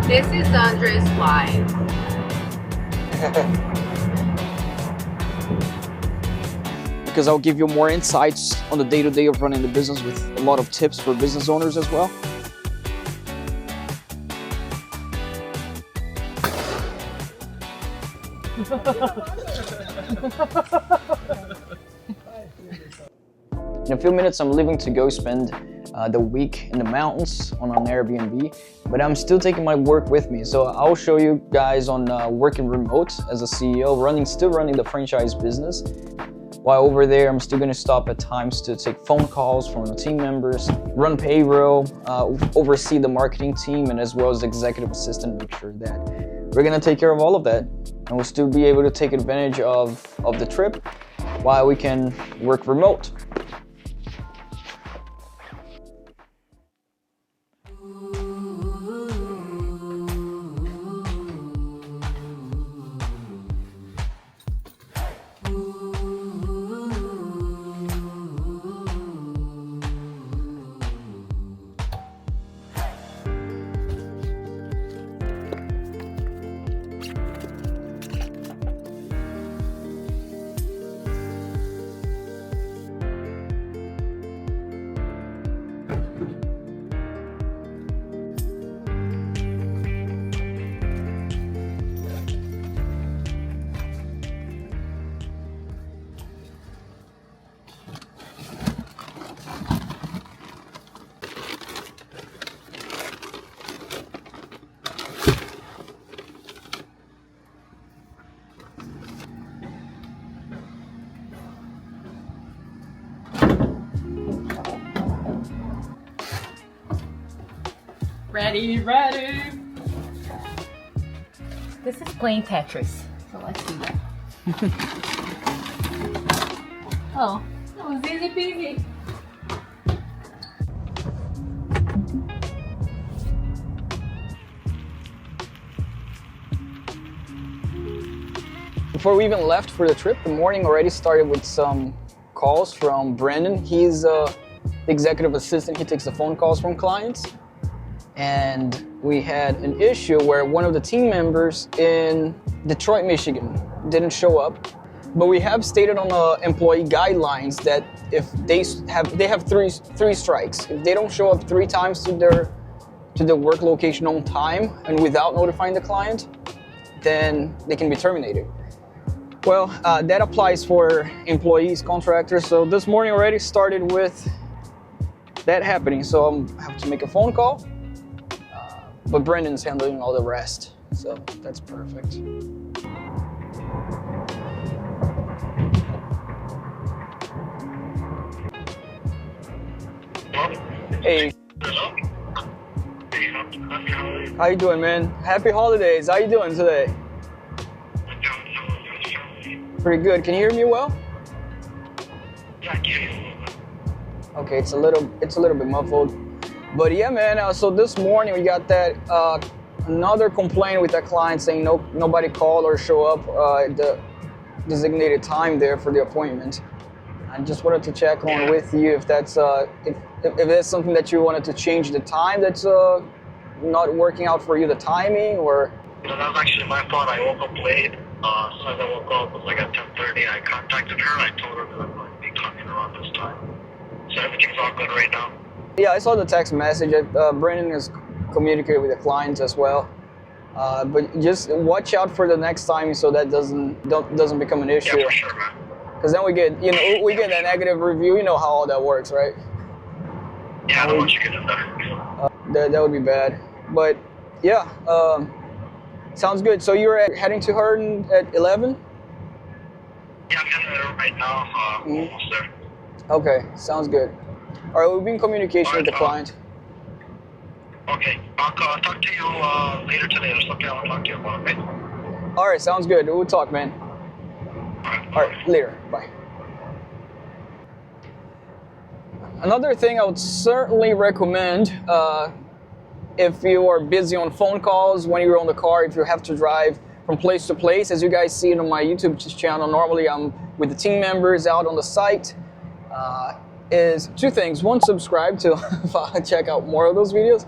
This is Andres live. Because I'll give you more insights on the day-to-day of running the business with a lot of tips for business owners as well. In a few minutes, I'm leaving to go spend the week in the mountains on an Airbnb, but I'm still taking my work with me. So I'll show you guys on working remote as a CEO, still running the franchise business. While over there, I'm still gonna stop at times to take phone calls from the team members, run payroll, oversee the marketing team, and as well as executive assistant, make sure that we're gonna take care of all of that. And we'll still be able to take advantage of the trip while we can work remote. Ready. This is playing Tetris, so let's do that. Oh, that was easy peasy. Before we even left for the trip, the morning already started with some calls from Brandon. He's the executive assistant. He takes the phone calls from clients. And we had an issue where one of the team members in Detroit, Michigan didn't show up. But we have stated on the employee guidelines that if they have three strikes. If they don't show up 3 times to their work location on time and without notifying the client, then they can be terminated. Well, that applies for employees, contractors. So this morning already started with that happening. So I have to make a phone call. But Brendan's handling all the rest, so that's perfect. Hey. How you doing, man? Happy holidays. How you doing today? Pretty good. Can you hear me well? Yeah, I can hear you. Okay, it's a little bit muffled. But yeah, man, so this morning we got that another complaint with that client saying nobody called or show up at the designated time there for the appointment. I just wanted to check on with you if that's if that's something that you wanted to change the time that's not working out for you, the timing, or. That was actually my fault. I woke up late. As soon as I woke up, it was like at 10:30. I contacted her. I told her that I'm going to be coming around this time. So everything's all good right now. Yeah, I saw the text message. Brandon has communicated with the clients as well. But just watch out for the next time so that doesn't become an issue. Yeah, for sure, man. Because then we get a negative review. You know how all that works, right? Yeah, I don't want you getting there. That would be bad. But yeah, sounds good. So you're heading to her at 11? Yeah, I'm heading there right now. Almost there. Okay, sounds good. All right, we'll be in communication with the client. Okay, I'll talk to you later today or something. I'll talk to you about, okay? All right, sounds good. We'll talk, man. All right, later. Bye. Another thing I would certainly recommend if you are busy on phone calls, when you're on the car, if you have to drive from place to place, as you guys see it on my YouTube channel, normally I'm with the team members out on the site, is 2 things. 1, subscribe to check out more of those videos.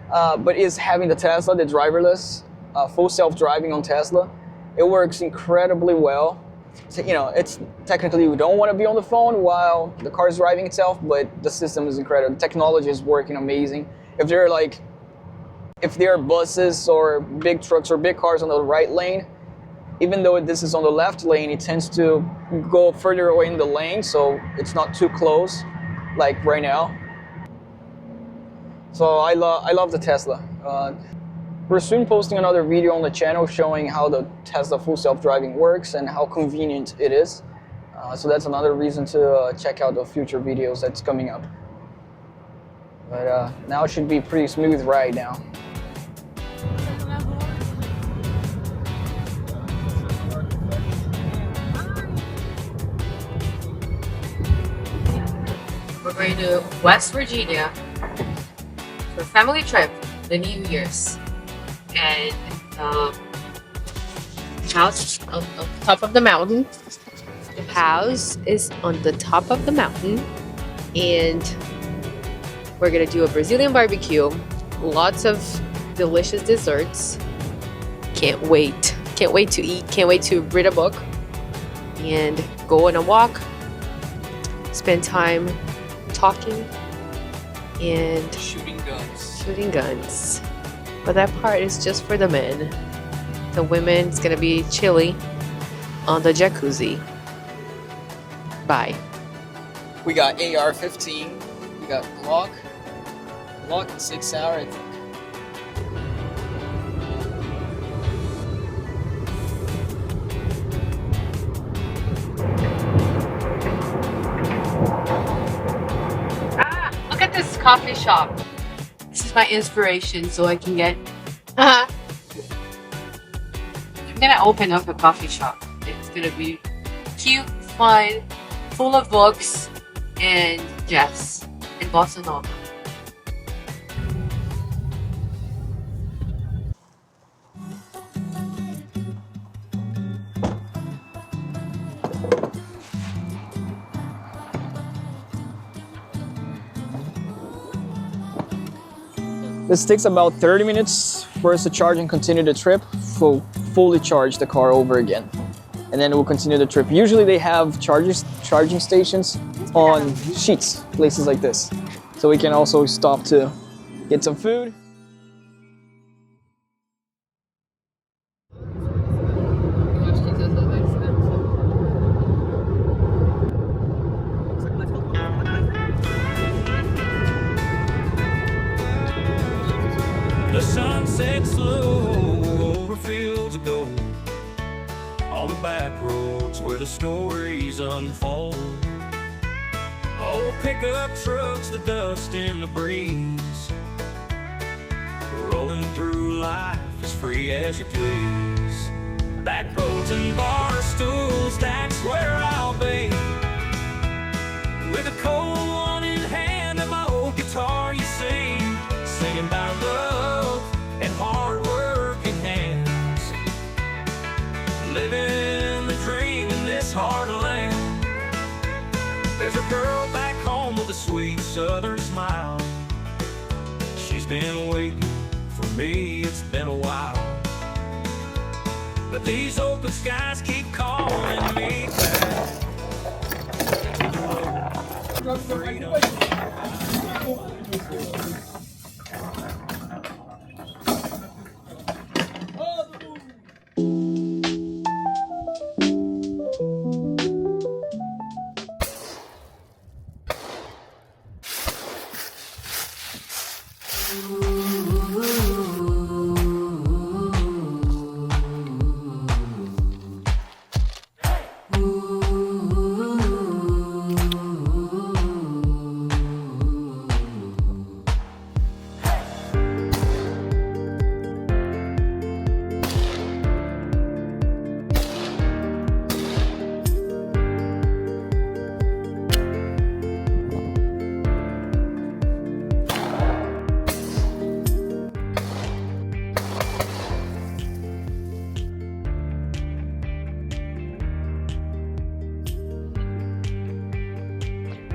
but is having the Tesla, the driverless, full self-driving on Tesla. It works incredibly well. So, you know, it's technically you don't want to be on the phone while the car is driving itself, but the system is incredible. The technology is working amazing. If there are buses or big trucks or big cars on the right lane, even though this is on the left lane, it tends to go further away in the lane, so it's not too close, like right now. So I love the Tesla. We're soon posting another video on the channel showing how the Tesla full self-driving works and how convenient it is. So that's another reason to check out the future videos that's coming up. But now it should be pretty smooth ride now. We're going to West Virginia for a family trip, the New Year's. And house on top of the mountain. The house is on the top of the mountain, and we're gonna do a Brazilian barbecue. Lots of delicious desserts. Can't wait! Can't wait to eat. Can't wait to read a book and go on a walk. Spend time talking and Shooting guns. Shooting guns. But that part is just for the men. The women, it's gonna be chilly on the jacuzzi. Bye. We got AR-15. We got Glock and 6 hour, I think. Look at this coffee shop. This is my inspiration, so I can get. I'm gonna open up a coffee shop. It's gonna be cute, fun, full of books and jazz and bossa nova. This takes about 30 minutes for us to charge and continue the trip. Fully charge the car over again. And then we'll continue the trip. Usually they have charging stations on sheets, places like this. So we can also stop to get some food. The sun sets low over fields of gold, on the back roads where the stories unfold. Old pickup trucks, the dust in the breeze, rolling through life as free as you please. Back roads and bar stools, that's where I'll be, with a cold one in hand and my old guitar, you see, singing about love and hard-working hands, living the dream in this hard land. There's a girl back home with a sweet southern smile. She's been waiting for me, it's been a while. But these open skies keep calling me back. Freedom.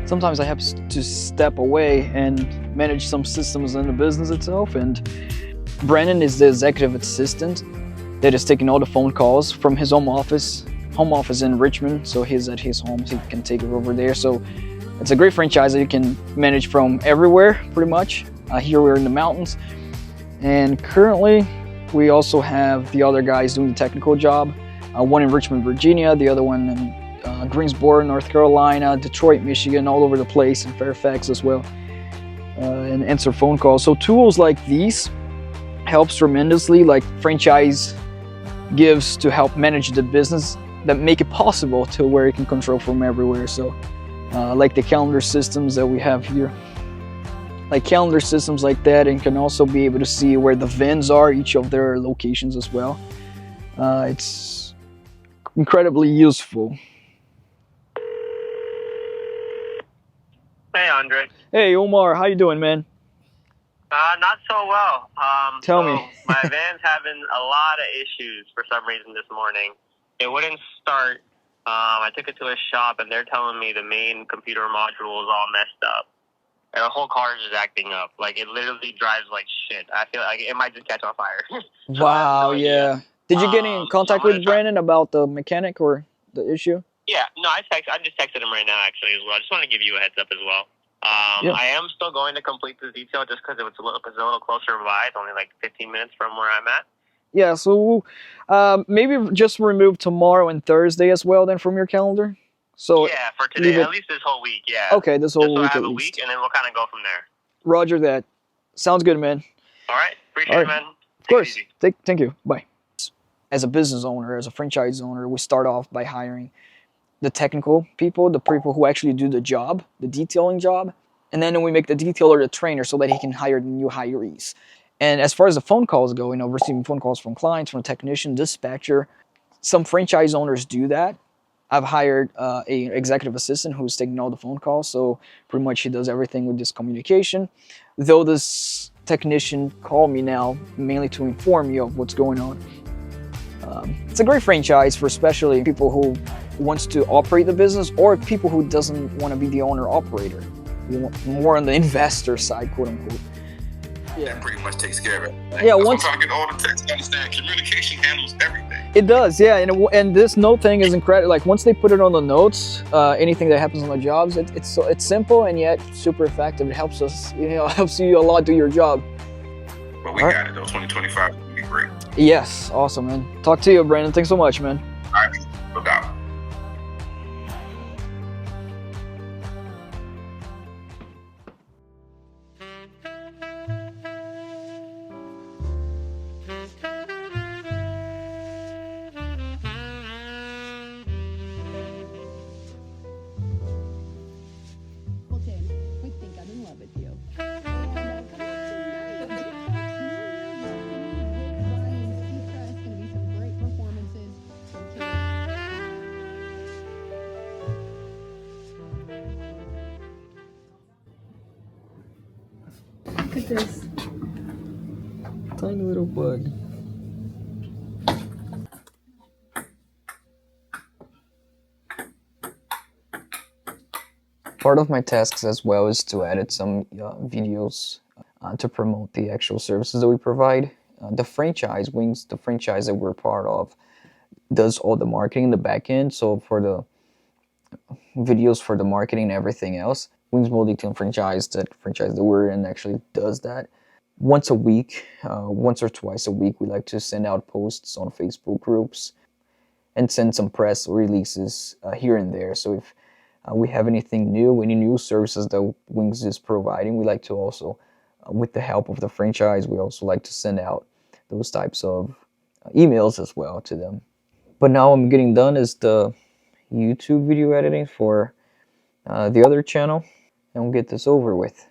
Sometimes I have to step away and manage some systems in the business itself. And Brandon is the executive assistant that is taking all the phone calls from his home office in Richmond. So he's at his home, so he can take it over there. So it's a great franchise that you can manage from everywhere, pretty much. Here we're in the mountains. And currently, we also have the other guys doing the technical job. One in Richmond, Virginia, the other one in Greensboro, North Carolina, Detroit, Michigan, all over the place, and Fairfax as well, and answer phone calls. So tools like these helps tremendously, like franchise gives to help manage the business, that make it possible to where you can control from everywhere. So like the calendar systems that we have here, like calendar systems like that, and can also be able to see where the VINs are, each of their locations as well. It's incredibly useful. Hey, Andre. Hey, Omar, how you doing, man? Not so well. Tell me. My van's having a lot of issues for some reason this morning. It wouldn't start. I took it to a shop, and they're telling me the main computer module is all messed up. And the whole car is just acting up. Like, it literally drives like shit. I feel like it might just catch on fire. So Wow, no yeah. idea. Did you get in contact I'm gonna with Brandon about the mechanic or the issue? Yeah, no, I just texted him right now, actually, as well. I just want to give you a heads up as well. Yeah. I am still going to complete this detail just because it's a little closer by. It's only like 15 minutes from where I'm at. Yeah, so maybe just remove tomorrow and Thursday as well then from your calendar. So Yeah, for today, at least this whole week, yeah. Okay, this whole Just so I week have at a least. week, and then we'll kind of go from there. Roger that. Sounds good, man. All right, appreciate All it, right. man. Of course. Thank you. Bye. As a business owner, as a franchise owner, we start off by hiring the technical people, the people who actually do the job, the detailing job. And then we make the detailer the trainer so that he can hire the new hirees. And as far as the phone calls go, receiving phone calls from clients, from a technician, dispatcher, some franchise owners do that. I've hired an executive assistant who's taking all the phone calls, so pretty much he does everything with this communication. Though this technician called me now mainly to inform me of what's going on. It's a great franchise for especially people who wants to operate the business or people who doesn't want to be the owner-operator. More on the investor side, quote unquote. Yeah, pretty much takes care of it. Yeah, I'm once trying to get all the text. Understand, communication handles everything. it does, yeah, and this note thing is incredible. Like once they put it on the notes, anything that happens on the jobs, it's simple and yet super effective. It helps us, helps you a lot do your job. But we got it though. 2025 will be great. Yes, awesome, man. Talk to you, Brandon. Thanks so much, man. All right, no doubt. Look at this tiny little bug. Part of my tasks as well is to edit some videos to promote the actual services that we provide. The franchise, Wings, the franchise that we're part of, does all the marketing in the back end. So for the videos for the marketing and everything else, Wings Mobile Detailing franchise that we're in actually does that. Once a week, once or twice a week, we like to send out posts on Facebook groups and send some press releases here and there. So if we have anything new, any new services that Wings is providing, we like to also, with the help of the franchise, we also like to send out those types of emails as well to them. But now I'm getting done is the YouTube video editing for the other channel, and we'll get this over with.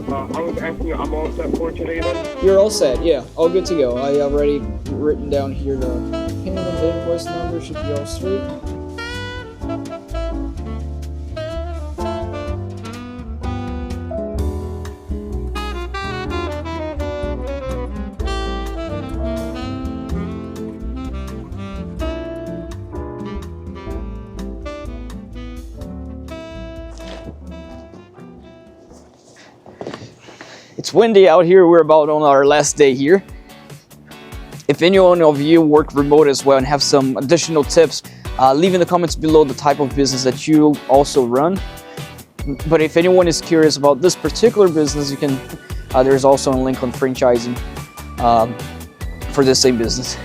I was asking you, I'm all set for today then? You're all set, yeah, all good to go. I have already written down here the payment and the invoice number should be all straight. It's windy out here. We're about on our last day here. If anyone of you work remote as well and have some additional tips, leave in the comments below the type of business that you also run. But if anyone is curious about this particular business, you can. There's also a link on franchising for the same business.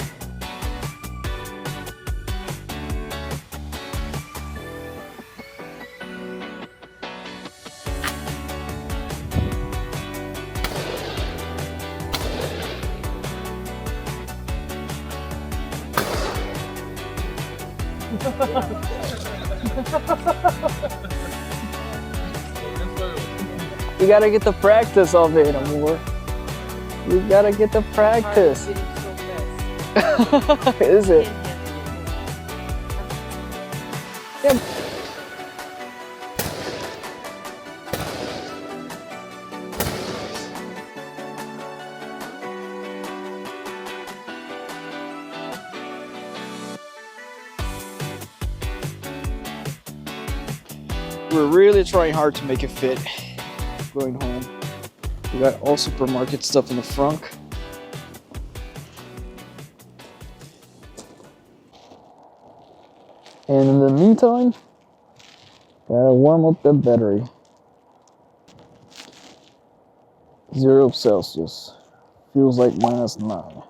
You gotta get the practice of it, amor. You gotta get the practice. Is it? Yeah. We're really trying hard to make it fit. Going home. We got all supermarket stuff in the front. And in the meantime, gotta warm up the battery. 0 Celsius. Feels like -9.